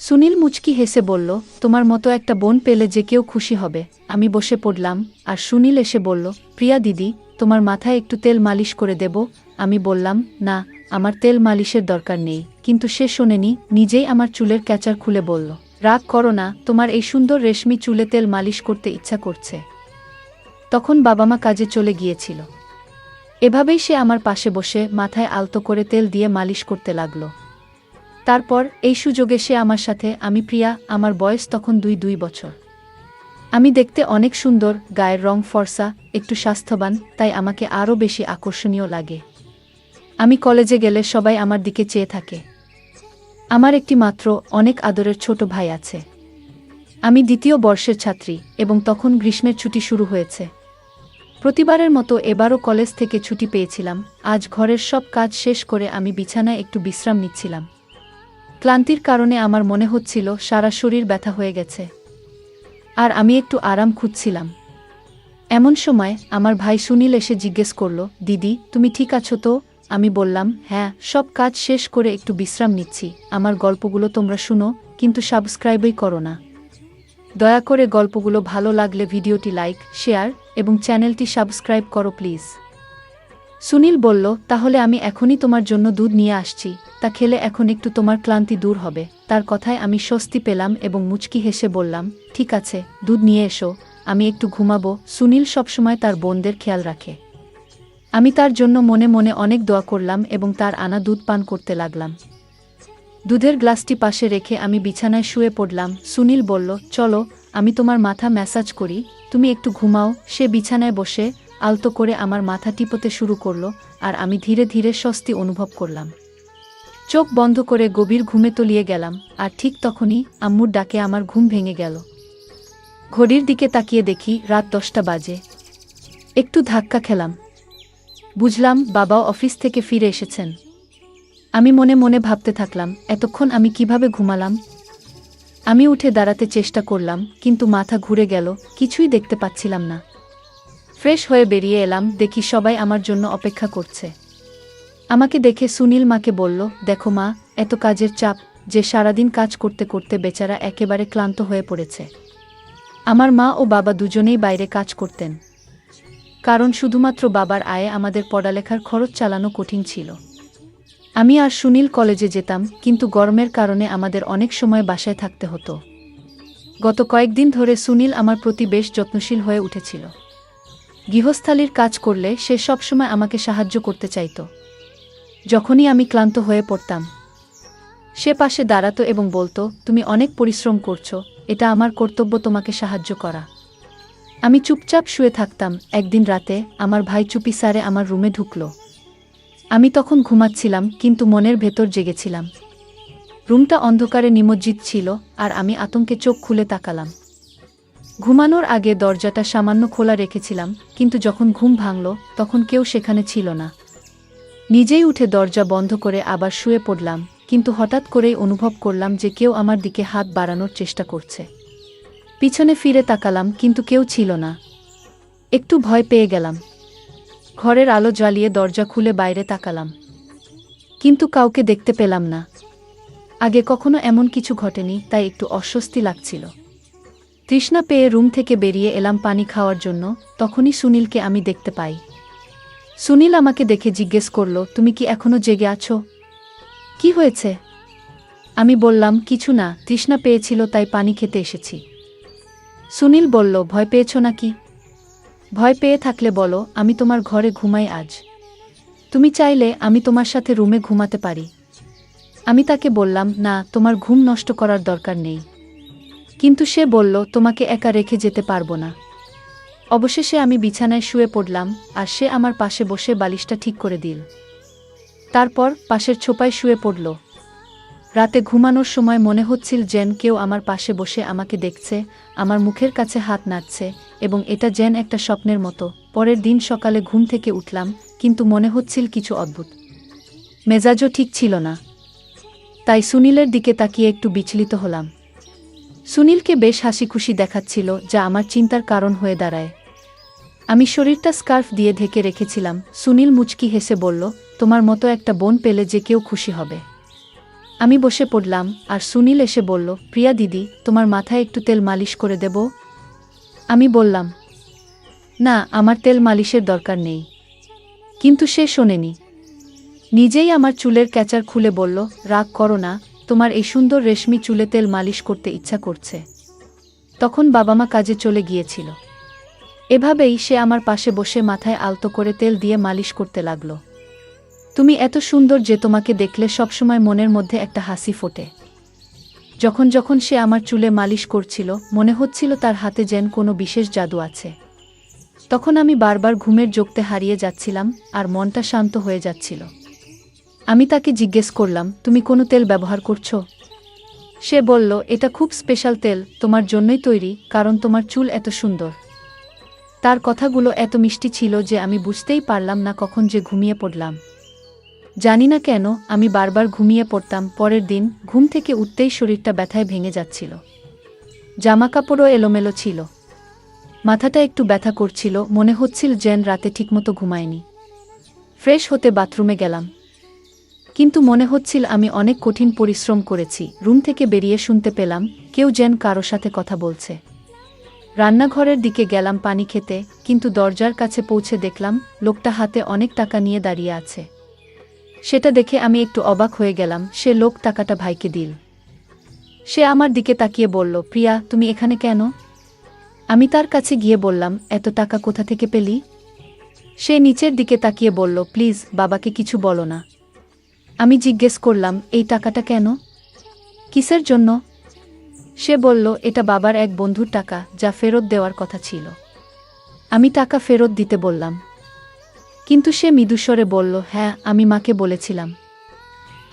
সুনীল মুচকি হেসে বলল, তোমার মতো একটা বোন পেলে যে কেউ খুশি হবে। আমি বসে পড়লাম, আর সুনীল এসে বলল, প্রিয়া দিদি, তোমার মাথায় একটু তেল মালিশ করে দেব। আমি বললাম, না, আমার তেল মালিশের দরকার নেই। কিন্তু সে শোনেনি, নিজেই আমার চুলের ক্যাচার খুলে বলল, রাগ করো না, তোমার এই সুন্দর রেশমি চুলে তেল মালিশ করতে ইচ্ছা করছে। তখন বাবা মা কাজে চলে গিয়েছিল। এভাবেই সে আমার পাশে বসে মাথায় আলতো করে তেল দিয়ে মালিশ করতে লাগল। তারপর এই সুযোগে সে আমার সাথে, আমি প্রিয়া, আমার বয়স তখন 2 বছর। আমি দেখতে অনেক সুন্দর, গায়ের রং ফর্সা, একটু স্বাস্থ্যবান, তাই আমাকে আরও বেশি আকর্ষণীয় লাগে। আমি কলেজে গেলে সবাই আমার দিকে চেয়ে থাকে। আমার একটি মাত্র, অনেক আদরের ছোট ভাই আছে। আমি 2য় বর্ষের ছাত্রী, এবং তখন গ্রীষ্মের ছুটি শুরু হয়েছে। প্রতিবারের মতো এবারও কলেজ থেকে ছুটি পেয়েছিলাম। আজ ঘরের সব কাজ শেষ করে আমি বিছানায় একটু বিশ্রাম নিচ্ছিলাম। ক্লান্তির কারণে আমার মনে হচ্ছিল সারা শরীর ব্যথা হয়ে গেছে, আর আমি একটু আরাম খুঁজছিলাম। এমন সময় আমার ভাই সুনীল এসে জিজ্ঞেস করল, দিদি, তুমি ঠিক আছো তো? আমি বললাম, হ্যাঁ, সব কাজ শেষ করে একটু বিশ্রাম নিচ্ছি। আমার গল্পগুলো তোমরা শুনো, কিন্তু সাবস্ক্রাইবই করো না। দয়া করে গল্পগুলো ভালো লাগলে ভিডিওটি লাইক, শেয়ার এবং চ্যানেলটি সাবস্ক্রাইব করো প্লিজ। সুনীল বলল, তাহলে আমি এখনই তোমার জন্য দুধ নিয়ে আসছি, তা খেলে এখন একটু তোমার ক্লান্তি দূর হবে। তার কথায় আমি স্বস্তি পেলাম এবং মুচকি হেসে বললাম, ঠিক আছে, দুধ নিয়ে এসো, আমি একটু ঘুমাবো। সুনীল সবসময় তার বোনদের খেয়াল রাখে। আমি তার জন্য মনে মনে অনেক দোয়া করলাম এবং তার আনা দুধ পান করতে লাগলাম। দুধের গ্লাসটি পাশে রেখে আমি বিছানায় শুয়ে পড়লাম। সুনীল বলল, চলো, আমি তোমার মাথা ম্যাসাজ করি, তুমি একটু ঘুমাও। সে বিছানায় বসে আলতো করে আমার মাথা টিপতে শুরু করল, আর আমি ধীরে ধীরে স্বস্তি অনুভব করলাম। চোখ বন্ধ করে গভীর ঘুমে তলিয়ে গেলাম। আর ঠিক তখনই আম্মুর ডাকে আমার ঘুম ভেঙে গেল। ঘড়ির দিকে তাকিয়ে দেখি রাত 10টা বাজে। একটু ধাক্কা খেলাম। বুঝলাম বাবাও অফিস থেকে ফিরে এসেছেন। আমি মনে মনে ভাবতে থাকলাম, এতক্ষণ আমি কিভাবে ঘুমালাম। আমি উঠে দাঁড়াতে চেষ্টা করলাম, কিন্তু মাথা ঘুরে গেল, কিছুই দেখতে পাচ্ছিলাম না। ফ্রেশ হয়ে বেরিয়ে এলাম, দেখি সবাই আমার জন্য অপেক্ষা করছে। আমাকে দেখে সুনীল মাকে বলল, দেখো মা, এত কাজের চাপ যে সারাদিন কাজ করতে করতে বেচারা একেবারে ক্লান্ত হয়ে পড়েছে। আমার মা ও বাবা দুজনেই বাইরে কাজ করতেন, কারণ শুধুমাত্র বাবার আয়ে আমাদের পড়ালেখার খরচ চালানো কঠিন ছিল। আমি আর সুনীল কলেজে যেতাম, কিন্তু গরমের কারণে আমাদের অনেক সময় বাসায় থাকতে হতো। গত কয়েকদিন ধরে সুনীল আমার প্রতি বেশ যত্নশীল হয়ে উঠেছিল। গৃহস্থালির কাজ করলে সে সবসময় আমাকে সাহায্য করতে চাইত। যখনই আমি ক্লান্ত হয়ে পড়তাম, সে পাশে দাঁড়াতো এবং বলতো, তুমি অনেক পরিশ্রম করছো, এটা আমার কর্তব্য তোমাকে সাহায্য করা। আমি চুপচাপ শুয়ে থাকতাম। একদিন রাতে আমার ভাই চুপিসারে আমার রুমে ঢুকল। আমি তখন ঘুমাচ্ছিলাম, কিন্তু মনের ভেতর জেগেছিলাম। রুমটা অন্ধকারে নিমজ্জিত ছিল, আর আমি আতঙ্কে চোখ খুলে তাকালাম। ঘুমানোর আগে দরজাটা সামান্য খোলা রেখেছিলাম, কিন্তু যখন ঘুম ভাঙল তখন কেউ সেখানে ছিল না। নিজেই উঠে দরজা বন্ধ করে আবার শুয়ে পড়লাম, কিন্তু হঠাৎ করেই অনুভব করলাম যে কেউ আমার দিকে হাত বাড়ানোর চেষ্টা করছে। পিছনে ফিরে তাকালাম, কিন্তু কেউ ছিল না। একটু ভয় পেয়ে গেলাম। ঘরের আলো জ্বালিয়ে দরজা খুলে বাইরে তাকালাম, কিন্তু কাউকে দেখতে পেলাম না। আগে কখনো এমন কিছু ঘটেনি, তাই একটু অস্বস্তি লাগছিল। তৃষ্ণা পেয়ে রুম থেকে বেরিয়ে এলাম পানি খাওয়ার জন্য। তখনই সুনীলকে আমি দেখতে পাই। সুনীল আমাকে দেখে জিজ্ঞেস করল, তুমি কি এখনো জেগে আছো? কি হয়েছে? আমি বললাম, কিছু না, তৃষ্ণা পেয়েছিল তাই পানি খেতে এসেছি। সুনীল বলল, ভয় পেয়েছ নাকি? ভয় পেয়ে থাকলে বলো, আমি তোমার ঘরে ঘুমাই আজ। তুমি চাইলে আমি তোমার সাথে রুমে ঘুমাতে পারি। আমি তাকে বললাম, না, তোমার ঘুম নষ্ট করার দরকার নেই। কিন্তু সে বলল, তোমাকে একা রেখে যেতে পারবো না। অবশেষে আমি বিছানায় শুয়ে পড়লাম, আর সে আমার পাশে বসে বালিশটা ঠিক করে দিল। তারপর পাশের ছোপায় শুয়ে পড়ল। রাতে ঘুমানোর সময় মনে হচ্ছিল যেন কেউ আমার পাশে বসে আমাকে দেখছে, আমার মুখের কাছে হাত নাড়ছে, এবং এটা যেন একটা স্বপ্নের মতো। পরের দিন সকালে ঘুম থেকে উঠলাম, কিন্তু মনে হচ্ছিল কিছু অদ্ভুত। মেজাজও ঠিক ছিল না। তাই সুনীলের দিকে তাকিয়ে একটু বিচলিত হলাম। সুনীলকে বেশ হাসি খুশি দেখাচ্ছিল, যা আমার চিন্তার কারণ হয়ে দাঁড়ায়। আমি শরীরটা স্কার্ফ দিয়ে ঢেকে রেখেছিলাম। সুনীল মুচকি হেসে বলল, তোমার মতো একটা বোন পেলে যে কেউ খুশি হবে। আমি বসে পড়লাম আর সুনীল এসে বলল, প্রিয়া দিদি, তোমার মাথায় একটু তেল মালিশ করে দেব? আমি বললাম, না, আমার তেল মালিশের দরকার নেই। কিন্তু সে শোনেনি। নিজেই আমার চুলের ক্যাচার খুলে বলল, রাগ করো না, তোমার এই সুন্দর রেশমি চুলে তেল মালিশ করতে ইচ্ছা করছে। তখন বাবা মা কাজে চলে গিয়েছিল। এভাবেই সে আমার পাশে বসে মাথায় আলতো করে তেল দিয়ে মালিশ করতে লাগল। তুমি এত সুন্দর যে তোমাকে দেখলে সবসময় মনের মধ্যে একটা হাসি ফোটে। যখন যখন সে আমার চুলে মালিশ করছিল, মনে হচ্ছিল তার হাতে যেন কোনো বিশেষ জাদু আছে। তখন আমি বারবার ঘুমের জোগতে হারিয়ে যাচ্ছিলাম আর মনটা শান্ত হয়ে যাচ্ছিল। আমি তাকে জিজ্ঞেস করলাম, তুমি কোনো তেল ব্যবহার করছো? সে বলল, এটা খুব স্পেশাল তেল, তোমার জন্যই তৈরি, কারণ তোমার চুল এত সুন্দর। তার কথাগুলো এত মিষ্টি ছিল যে আমি বুঝতেই পারলাম না কখন যে ঘুমিয়ে পড়লাম। জানি না কেন আমি বারবার ঘুমিয়ে পড়তাম। পরের দিন ঘুম থেকে উঠতেই শরীরটা ব্যথায় ভেঙে যাচ্ছিল। জামাকাপড়ও এলোমেলো ছিল। মাথাটা একটু ব্যথা করছিল, মনে হচ্ছিল যেন রাতে ঠিকমতো ঘুমায়নি। ফ্রেশ হতে বাথরুমে গেলাম, কিন্তু মনে হচ্ছিল আমি অনেক কঠিন পরিশ্রম করেছি। রুম থেকে বেরিয়ে শুনতে পেলাম কেউ যেন কারো সাথে কথা বলছে। রান্নাঘরের দিকে গেলাম পানি খেতে, কিন্তু দরজার কাছে পৌঁছে দেখলাম লোকটা হাতে অনেক টাকা নিয়ে দাঁড়িয়ে আছে। সেটা দেখে আমি একটু অবাক হয়ে গেলাম। সে লোক টাকাটা ভাইকে দিল। সে আমার দিকে তাকিয়ে বলল, প্রিয়া, তুমি এখানে কেন? আমি তার কাছে গিয়ে বললাম, এত টাকা কোথা থেকে পেলি? সে নিচের দিকে তাকিয়ে বলল, প্লিজ বাবাকে কিছু বলো না। আমি জিজ্ঞেস করলাম, এই টাকাটা কেন? কিসের জন্য? সে বলল, এটা বাবার এক বন্ধুর টাকা, যা ফেরত দেওয়ার কথা ছিল। আমি টাকা ফেরত দিতে বললাম, কিন্তু সে মৃদুস্বরে বলল, হ্যাঁ, আমি মাকে বলেছিলাম।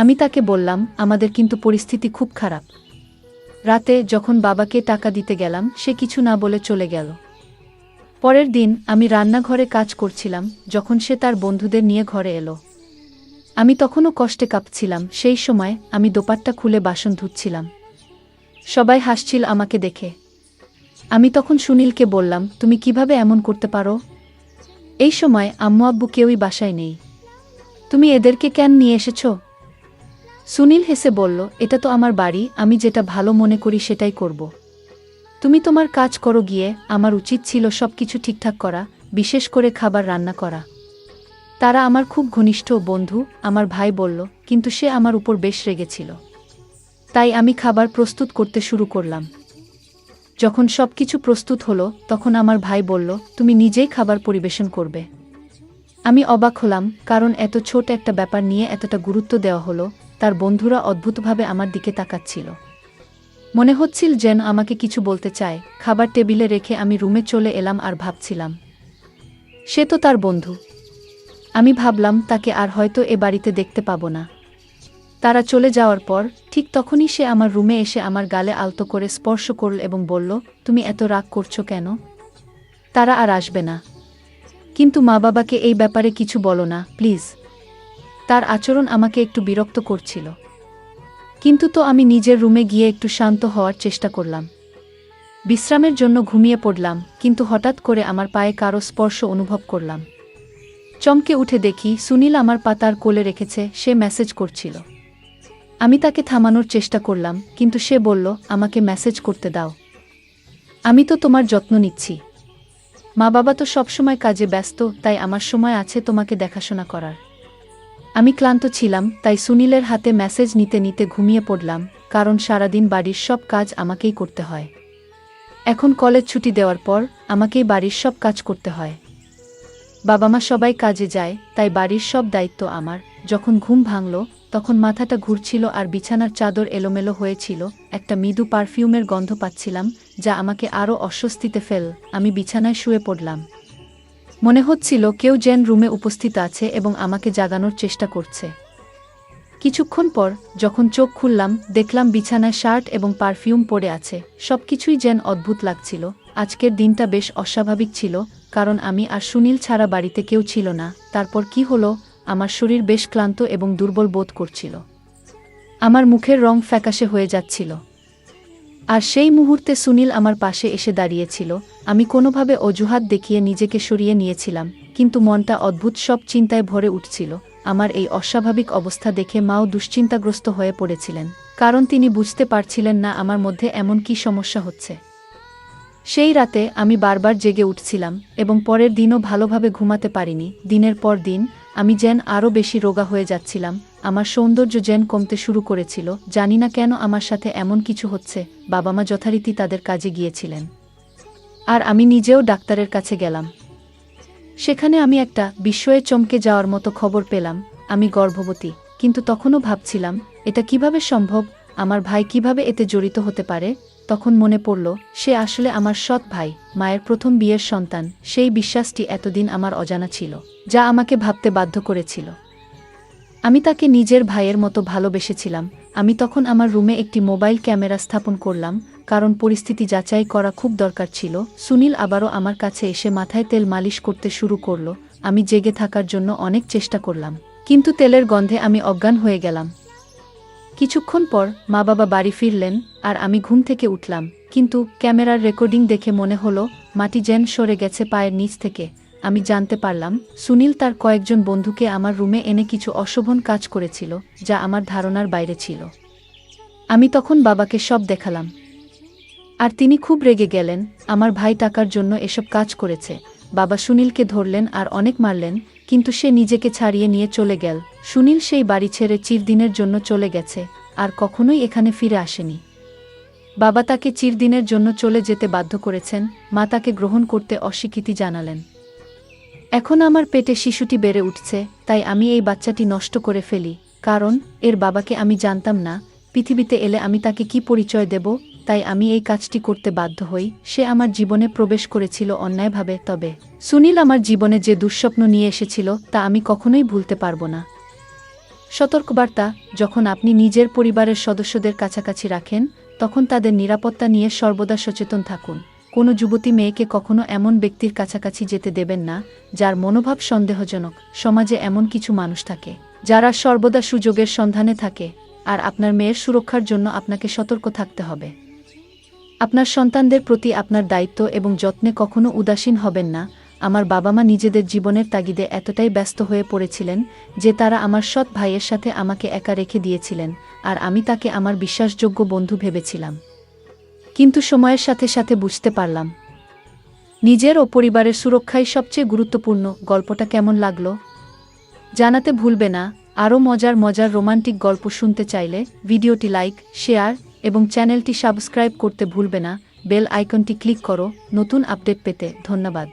আমি তাকে বললাম, আমাদের কিন্তু পরিস্থিতি খুব খারাপ। রাতে যখন বাবাকে টাকা দিতে গেলাম, সে কিছু না বলে চলে গেল। পরের দিন আমি রান্নাঘরে কাজ করছিলাম যখন সে তার বন্ধুদের নিয়ে ঘরে এলো। আমি তখনও কষ্টে কাঁপছিলাম। সেই সময় আমি দোপাট্টা খুলে বাসন ধুচ্ছিলাম। সবাই হাসছিল আমাকে দেখে। আমি তখন সুনীলকে বললাম, তুমি কিভাবে এমন করতে পারো? এই সময় আম্মু আব্বু কেউই বাসায় নেই। তুমি এদেরকে কেন নিয়ে এসেছো? সুনীল হেসে বলল, এটা তো আমার বাড়ি, আমি যেটা ভালো মনে করি সেটাই করব। তুমি তোমার কাজ করো গিয়ে, আমার উচিত ছিল সবকিছু ঠিকঠাক করা, বিশেষ করে খাবার রান্না করা। তারা আমার খুব ঘনিষ্ঠ বন্ধু, আমার ভাই বলল, কিন্তু সে আমার উপর বেশ রেগেছিল। তাই আমি খাবার প্রস্তুত করতে শুরু করলাম। যখন সবকিছু প্রস্তুত হলো, তখন আমার ভাই বলল, তুমি নিজেই খাবার পরিবেশন করবে। আমি অবাক হলাম, কারণ এত ছোট একটা ব্যাপার নিয়ে এতটা গুরুত্ব দেওয়া হলো। তার বন্ধুরা অদ্ভুতভাবে আমার দিকে তাকাচ্ছিল। মনে হচ্ছিল যেন আমাকে কিছু বলতে চায়। খাবার টেবিলে রেখে আমি রুমে চলে এলাম আর ভাবছিলাম, সে তো তার বন্ধু। আমি ভাবলাম তাকে আর হয়তো এ বাড়িতে দেখতে পাবো না। তারা চলে যাওয়ার পর ঠিক তখনই সে আমার রুমে এসে আমার গালে আলতো করে স্পর্শ করল এবং বলল, তুমি এত রাগ করছো কেন? তারা আর আসবে না। কিন্তু মা বাবাকে এই ব্যাপারে কিছু বলো না, প্লিজ। তার আচরণ আমাকে একটু বিরক্ত করছিল। কিন্তু তো আমি নিজের রুমে গিয়ে একটু শান্ত হওয়ার চেষ্টা করলাম। বিশ্রামের জন্য ঘুমিয়ে পড়লাম, কিন্তু হঠাৎ করে আমার পায়ে কারো স্পর্শ অনুভব করলাম। চমকে উঠে দেখি সুনীল আমার পা তার কোলে রেখেছে। সে মেসেজ করছিল। আমি তাকে থামানোর চেষ্টা করলাম, কিন্তু সে বলল, আমাকে মেসেজ করতে দাও। আমি তো তোমার যত্ন নিচ্ছি। মা বাবা তো সবসময় কাজে ব্যস্ত, তাই আমার সময় আছে তোমাকে দেখাশোনা করার। আমি ক্লান্ত ছিলাম, তাই সুনীলের হাতে মেসেজ নিতে নিতে ঘুমিয়ে পড়লাম, কারণ সারাদিন বাড়ির সব কাজ আমাকেই করতে হয়। এখন কলেজ ছুটি দেওয়ার পর আমাকেই বাড়ির সব কাজ করতে হয়। বাবা মা সবাই কাজে যায়, তাই বাড়ির সব দায়িত্ব আমার। যখন ঘুম ভাঙল, তখন মাথাটা ঘুরছিল আর বিছানার চাদর এলোমেলো হয়েছিল। একটা মৃদু পারফিউমের গন্ধ পাচ্ছিলাম, যা আমাকে আরও অস্বস্তিতে ফেল। আমি বিছানায় শুয়ে পড়লাম। মনে হচ্ছিল কেউ যেন রুমে উপস্থিত আছে এবং আমাকে জাগানোর চেষ্টা করছে। কিছুক্ষণ পর যখন চোখ খুললাম, দেখলাম বিছানায় শার্ট এবং পারফিউম পড়ে আছে। সবকিছুই যেন অদ্ভুত লাগছিল। আজকের দিনটা বেশ অস্বাভাবিক ছিল, কারণ আমি আর সুনীল ছাড়া বাড়িতে কেউ ছিল না। তারপর কি হলো? আমার শরীর বেশ ক্লান্ত এবং দুর্বল বোধ করছিল। আমার মুখের রং ফ্যাকাশে হয়ে যাচ্ছিল। আর সেই মুহূর্তে সুনীল আমার পাশে এসে দাঁড়িয়েছিল। আমি কোনোভাবে অজুহাত দেখিয়ে নিজেকে সরিয়ে নিয়েছিলাম, কিন্তু মনটা অদ্ভুত সব চিন্তায় ভরে উঠছিল। আমার এই অস্বাভাবিক অবস্থা দেখে মাও দুশ্চিন্তাগ্রস্ত হয়ে পড়েছিলেন, কারণ তিনি বুঝতে পারছিলেন না আমার মধ্যে এমন কী সমস্যা হচ্ছে। সেই রাতে আমি বারবার জেগে উঠছিলাম এবং পরের দিনও ভালোভাবে ঘুমাতে পারিনি। দিনের পর দিন আমি যেন আরও বেশি রোগা হয়ে যাচ্ছিলাম, আমার সৌন্দর্য যেন কমতে শুরু করেছিল। জানি না কেন আমার সাথে এমন কিছু হচ্ছে। বাবা মা যথারীতি তাদের কাজে গিয়েছিলেন, আর আমি নিজেও ডাক্তারের কাছে গেলাম। সেখানে আমি একটা বিস্ময়ে চমকে যাওয়ার মতো খবর পেলাম, আমি গর্ভবতী। কিন্তু তখনও ভাবছিলাম, এটা কিভাবে সম্ভব, আমার ভাই কিভাবে এতে জড়িত হতে পারে। তখন মনে পড়ল, সে আসলে আমার সৎ ভাই, মায়ের প্রথম বিয়ের সন্তান। সেই বিশ্বাসটি এতদিন আমার অজানা ছিল, যা আমাকে ভাবতে বাধ্য করেছিল। আমি তাকে নিজের ভাইয়ের মতো ভালোবেসেছিলাম। আমি তখন আমার রুমে একটি মোবাইল ক্যামেরা স্থাপন করলাম, কারণ পরিস্থিতি যাচাই করা খুব দরকার ছিল। সুনীল আবারও আমার কাছে এসে মাথায় তেল মালিশ করতে শুরু করল। আমি জেগে থাকার জন্য অনেক চেষ্টা করলাম, কিন্তু তেলের গন্ধে আমি অজ্ঞান হয়ে গেলাম। কিছুক্ষণ পর মা বাবা বাড়ি ফিরলেন, আর আমি ঘুম থেকে উঠলাম। কিন্তু ক্যামেরার রেকর্ডিং দেখে মনে হলো মাটি যেন সরে গেছে পায়ের নিচ থেকে। আমি জানতে পারলাম সুনীল তার কয়েকজন বন্ধুকে আমার রুমে এনে কিছু অশোভন কাজ করেছিল, যা আমার ধারণার বাইরে ছিল। আমি তখন বাবাকে সব দেখালাম, আর তিনি খুব রেগে গেলেন। আমার ভাই টাকার জন্য এসব কাজ করেছে। বাবা সুনীলকে ধরলেন আর অনেক মারলেন, কিন্তু সে নিজেকে ছাড়িয়ে নিয়ে চলে গেল। সুনীল সেই বাড়ি ছেড়ে চিরদিনের জন্য চলে গেছে, আর কখনোই এখানে ফিরে আসেনি। বাবা তাকে চিরদিনের জন্য চলে যেতে বাধ্য করেছেন, মা তাকে গ্রহণ করতে অস্বীকৃতি জানালেন। এখন আমার পেটে শিশুটি বেড়ে উঠছে, তাই আমি এই বাচ্চাটি নষ্ট করে ফেলি, কারণ এর বাবাকে আমি জানতাম না। পৃথিবীতে এলে আমি তাকে কি পরিচয় দেব? তাই আমি এই কাজটি করতে বাধ্য হই। সে আমার জীবনে প্রবেশ করেছিল অন্যায়ভাবে, তবে সুনীল আমার জীবনে যে দুঃস্বপ্ন নিয়ে এসেছিল তা আমি কখনোই ভুলতে পারব না। সতর্কবার্তা: যখন আপনি নিজের পরিবারের সদস্যদের কাছাকাছি রাখেন, তখন তাদের নিরাপত্তা নিয়ে সর্বদা সচেতন থাকুন। কোনো যুবতী মেয়েকে কখনো এমন ব্যক্তির কাছাকাছি যেতে দেবেন না, যার মনোভাব সন্দেহজনক। সমাজে এমন কিছু মানুষ থাকে, যারা সর্বদা সুযোগের সন্ধানে থাকে, আর আপনার মেয়ের সুরক্ষার জন্য আপনাকে সতর্ক থাকতে হবে। আপনার সন্তানদের প্রতি আপনার দায়িত্ব এবং যত্নে কখনো উদাসীন হবেন না। আমার বাবা মা নিজেদের জীবনের তাগিদে এতটাই ব্যস্ত হয়ে পড়েছিলেন যে তারা আমার সৎ ভাইয়ের সাথে আমাকে একা রেখে দিয়েছিলেন, আর আমি তাকে আমার বিশ্বাসযোগ্য বন্ধু ভেবেছিলাম। কিন্তু সময়ের সাথে সাথে বুঝতে পারলাম, নিজের ও পরিবারের সুরক্ষাই সবচেয়ে গুরুত্বপূর্ণ। গল্পটা কেমন লাগলো জানাতে ভুলবে না। আরও মজার মজার রোমান্টিক গল্প শুনতে চাইলে ভিডিওটি লাইক, শেয়ার এবং চ্যানেলটি সাবস্ক্রাইব করতে ভুলবে না। বেল আইকনটি ক্লিক করো নতুন আপডেট পেতে। ধন্যবাদ।